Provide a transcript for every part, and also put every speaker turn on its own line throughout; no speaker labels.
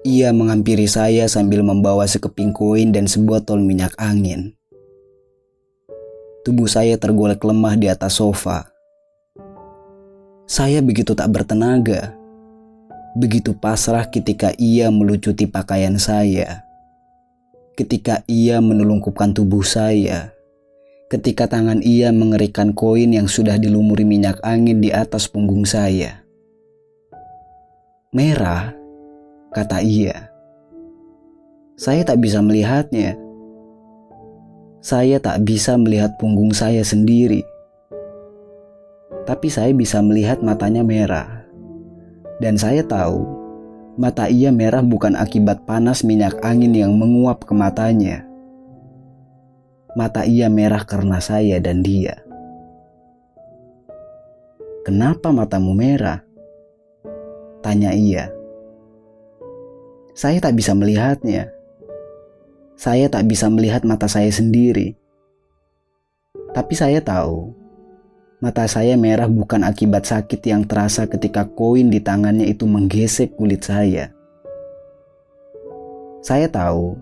Ia menghampiri saya sambil membawa sekeping koin dan sebotol minyak angin. Tubuh saya tergolek lemah di atas sofa. Saya begitu tak bertenaga, begitu pasrah ketika ia melucuti pakaian saya, ketika ia menelungkupkan tubuh saya, ketika tangan ia mengerikan koin yang sudah dilumuri minyak angin di atas punggung saya. "Merah," kata ia. Saya tak bisa melihatnya. Saya tak bisa melihat punggung saya sendiri. Tapi saya bisa melihat matanya merah. Dan saya tahu, mata ia merah bukan akibat panas minyak angin yang menguap ke matanya. Mata ia merah karena saya dan dia. "Kenapa matamu merah?" tanya ia. Saya tak bisa melihatnya. Saya tak bisa melihat mata saya sendiri. Tapi saya tahu, mata saya merah bukan akibat sakit yang terasa ketika koin di tangannya itu menggesek kulit saya. Saya tahu,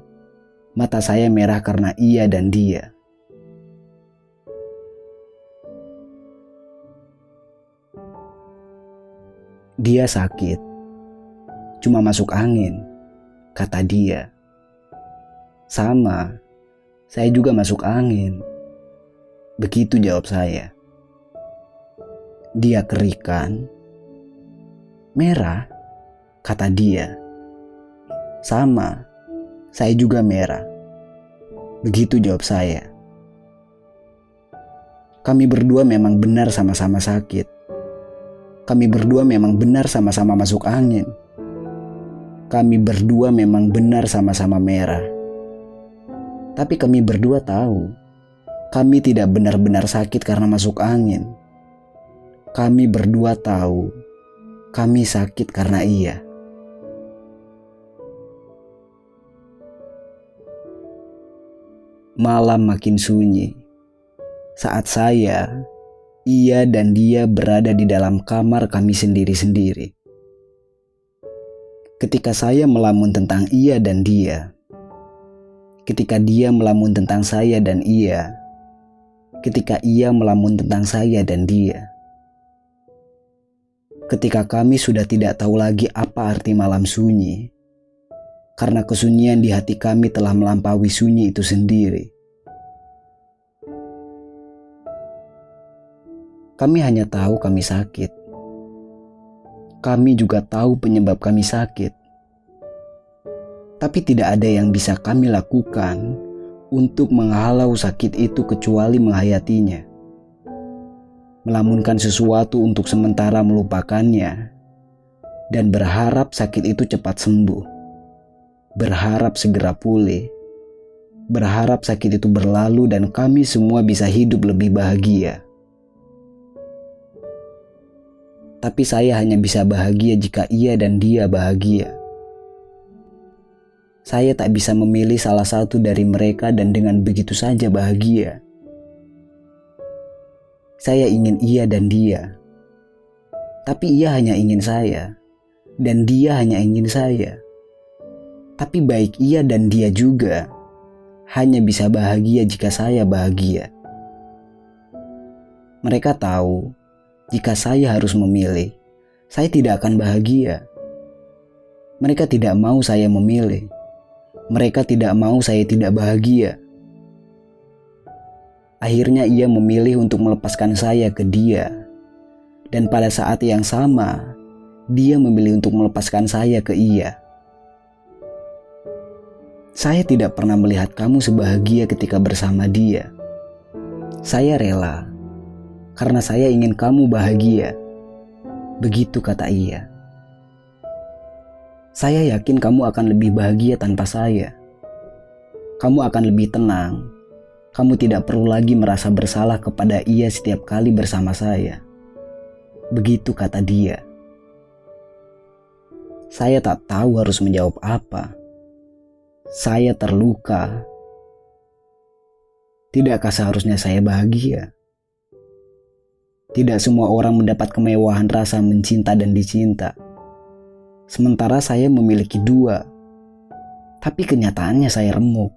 mata saya merah karena ia dan dia. "Dia sakit, cuma masuk angin," kata dia. "Sama, saya juga masuk angin." Begitu jawab saya. Dia kerikan. "Merah," kata dia. "Sama, saya juga merah." Begitu jawab saya. Kami berdua memang benar sama-sama sakit. Kami berdua memang benar sama-sama masuk angin. Kami berdua memang benar sama-sama merah. Tapi kami berdua tahu, kami tidak benar-benar sakit karena masuk angin. Kami berdua tahu, kami sakit karena ia. Malam makin sunyi. Saat saya, ia dan dia berada di dalam kamar kami sendiri-sendiri. Ketika saya melamun tentang ia dan dia, ketika dia melamun tentang saya dan ia, ketika ia melamun tentang saya dan dia, ketika kami sudah tidak tahu lagi apa arti malam sunyi, karena kesunyian di hati kami telah melampaui sunyi itu sendiri. Kami hanya tahu kami sakit. Kami juga tahu penyebab kami sakit. Tapi tidak ada yang bisa kami lakukan untuk menghalau sakit itu kecuali menghayatinya. Melamunkan sesuatu untuk sementara melupakannya dan berharap sakit itu cepat sembuh. Berharap segera pulih. Berharap sakit itu berlalu dan kami semua bisa hidup lebih bahagia. Tapi saya hanya bisa bahagia jika ia dan dia bahagia. Saya tak bisa memilih salah satu dari mereka dan dengan begitu saja bahagia. Saya ingin ia dan dia. Tapi ia hanya ingin saya. Dan dia hanya ingin saya. Tapi baik ia dan dia juga hanya bisa bahagia jika saya bahagia. Mereka tahu, jika saya harus memilih, saya tidak akan bahagia. Mereka tidak mau saya memilih. Mereka tidak mau saya tidak bahagia. Akhirnya ia memilih untuk melepaskan saya ke dia. Dan pada saat yang sama, dia memilih untuk melepaskan saya ke ia. Saya tidak pernah melihat kamu sebahagia ketika bersama dia. Saya rela, karena saya ingin kamu bahagia. Begitu kata ia. Saya yakin kamu akan lebih bahagia tanpa saya. Kamu akan lebih tenang. Kamu tidak perlu lagi merasa bersalah kepada ia setiap kali bersama saya. Begitu kata dia. Saya tak tahu harus menjawab apa. Saya terluka. Tidakkah seharusnya saya bahagia? Tidak semua orang mendapat kemewahan rasa mencinta dan dicinta. sementara saya memiliki dua. Tapi kenyataannya saya remuk.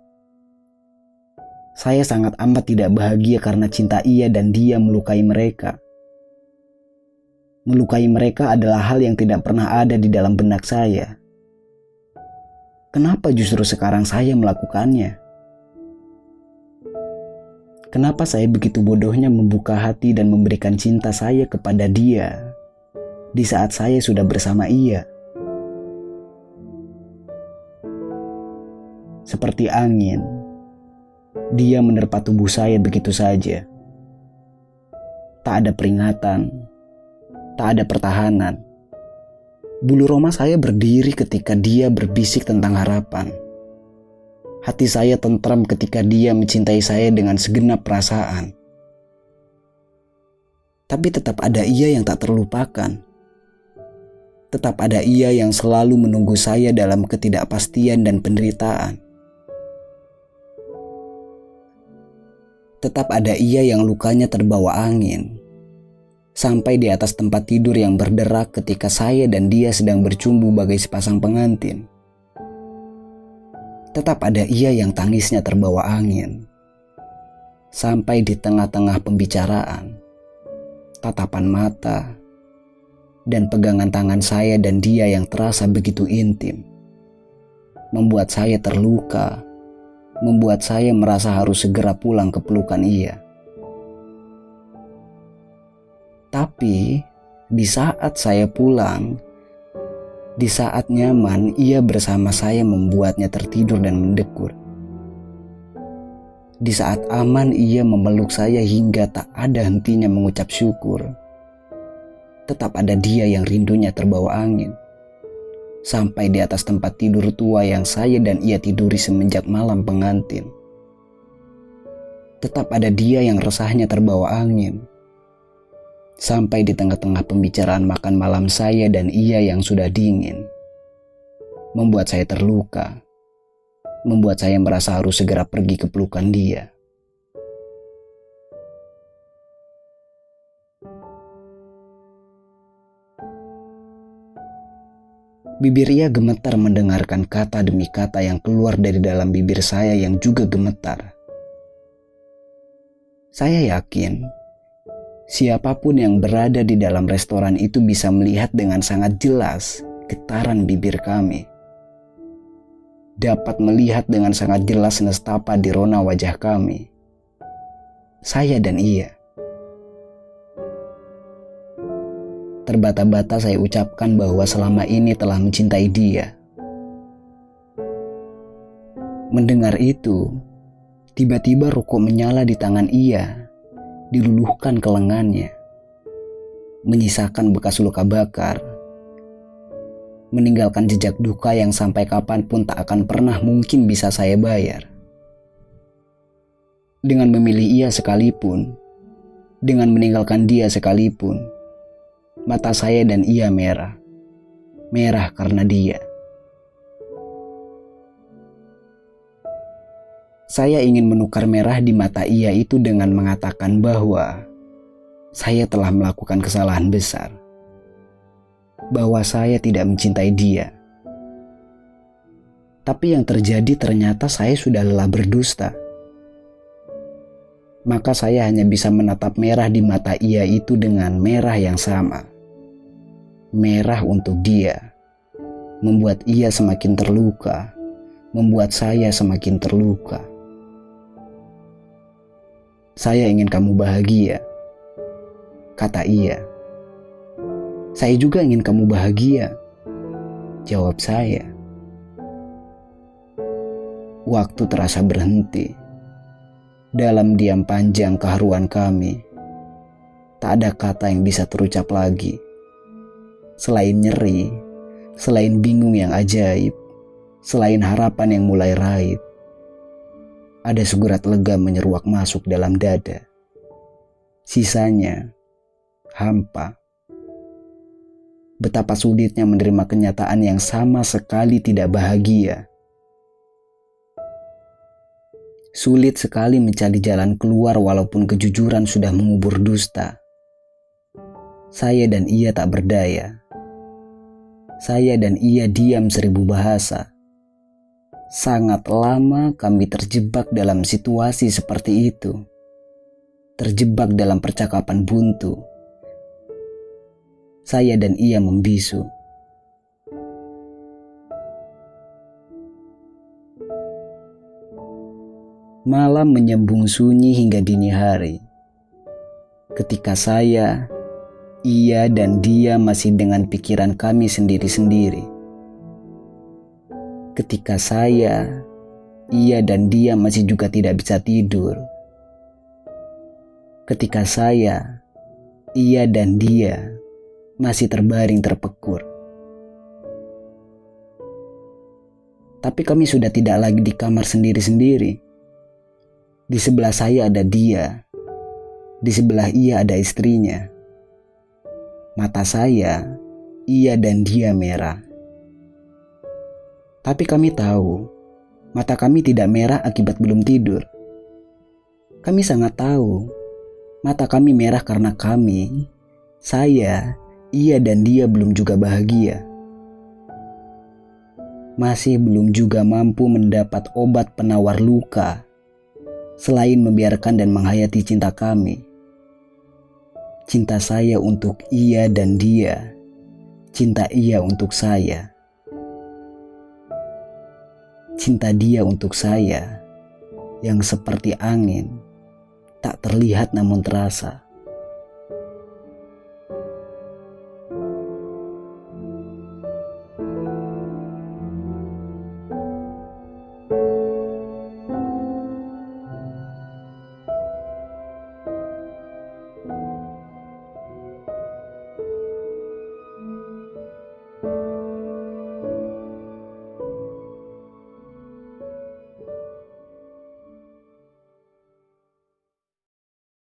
Saya sangat amat tidak bahagia karena cinta ia dan dia melukai mereka. Melukai mereka adalah hal yang tidak pernah ada di dalam benak saya. Kenapa justru sekarang saya melakukannya? Kenapa saya begitu bodohnya membuka hati dan memberikan cinta saya kepada dia di saat saya sudah bersama ia? Seperti angin, dia menerpa tubuh saya begitu saja. Tak ada peringatan, tak ada pertahanan. Bulu roma saya berdiri ketika dia berbisik tentang harapan. Hati saya tentram ketika dia mencintai saya dengan segenap perasaan. Tapi tetap ada ia yang tak terlupakan. Tetap ada ia yang selalu menunggu saya dalam ketidakpastian dan penderitaan. Tetap ada ia yang lukanya terbawa angin, sampai di atas tempat tidur yang berderak ketika saya dan dia sedang bercumbu bagai sepasang pengantin. Tetap ada ia yang tangisnya terbawa angin, sampai di tengah-tengah pembicaraan, tatapan mata, dan pegangan tangan saya dan dia yang terasa begitu intim, membuat saya terluka, membuat saya merasa harus segera pulang ke pelukan ia. Tapi di saat saya pulang, di saat nyaman, ia bersama saya membuatnya tertidur dan mendekur. Di saat aman, ia memeluk saya hingga tak ada hentinya mengucap syukur. Tetap ada dia yang rindunya terbawa angin, sampai di atas tempat tidur tua yang saya dan ia tiduri semenjak malam pengantin. Tetap ada dia yang resahnya terbawa angin, sampai di tengah-tengah pembicaraan makan malam saya dan ia yang sudah dingin, membuat saya terluka, membuat saya merasa harus segera pergi ke pelukan dia. Bibir ia gemetar mendengarkan kata demi kata yang keluar dari dalam bibir saya yang juga gemetar. Saya yakin siapapun yang berada di dalam restoran itu bisa melihat dengan sangat jelas getaran bibir kami. Dapat melihat dengan sangat jelas nestapa di rona wajah kami. Saya dan ia. Terbata-bata saya ucapkan bahwa selama ini telah mencintai dia. Mendengar itu, tiba-tiba rokok menyala di tangan ia. Diluluhkan ke lengannya, menyisakan bekas luka bakar, meninggalkan jejak duka yang sampai kapanpun tak akan pernah mungkin bisa saya bayar. Dengan memilih ia sekalipun, dengan meninggalkan dia sekalipun, mata saya dan ia merah, merah karena dia. Saya ingin menukar merah di mata ia itu dengan mengatakan bahwa saya telah melakukan kesalahan besar, bahwa saya tidak mencintai dia. Tapi yang terjadi ternyata saya sudah lelah berdusta. Maka saya hanya bisa menatap merah di mata ia itu dengan merah yang sama. Merah untuk dia, membuat ia semakin terluka, membuat saya semakin terluka. Saya ingin kamu bahagia, kata ia. Saya juga ingin kamu bahagia, jawab saya. Waktu terasa berhenti. Dalam diam panjang keharuan kami, tak ada kata yang bisa terucap lagi. Selain nyeri, selain bingung yang ajaib, selain harapan yang mulai raib, ada segurat lega menyeruak masuk dalam dada. Sisanya, hampa. Betapa sulitnya menerima kenyataan yang sama sekali tidak bahagia. Sulit sekali mencari jalan keluar walaupun kejujuran sudah mengubur dusta. Saya dan ia tak berdaya. Saya dan ia diam 1000 bahasa. Sangat lama kami terjebak dalam situasi seperti itu. Terjebak dalam percakapan buntu. Saya dan ia membisu. Malam menyembung sunyi hingga dini hari. Ketika saya, ia dan dia masih dengan pikiran kami sendiri-sendiri. Ketika saya, ia dan dia masih juga tidak bisa tidur. Ketika saya, ia dan dia masih terbaring terpekur. Tapi kami sudah tidak lagi di kamar sendiri-sendiri. Di sebelah saya ada dia. Di sebelah ia ada istrinya. Mata saya, ia dan dia merah. Tapi kami tahu, mata kami tidak merah akibat belum tidur. Kami sangat tahu, mata kami merah karena kami, saya, ia dan dia belum juga bahagia. Masih belum juga mampu mendapat obat penawar luka, selain membiarkan dan menghayati cinta kami. Cinta saya untuk ia dan dia, cinta ia untuk saya. Cinta dia untuk saya, yang seperti angin, tak terlihat namun terasa.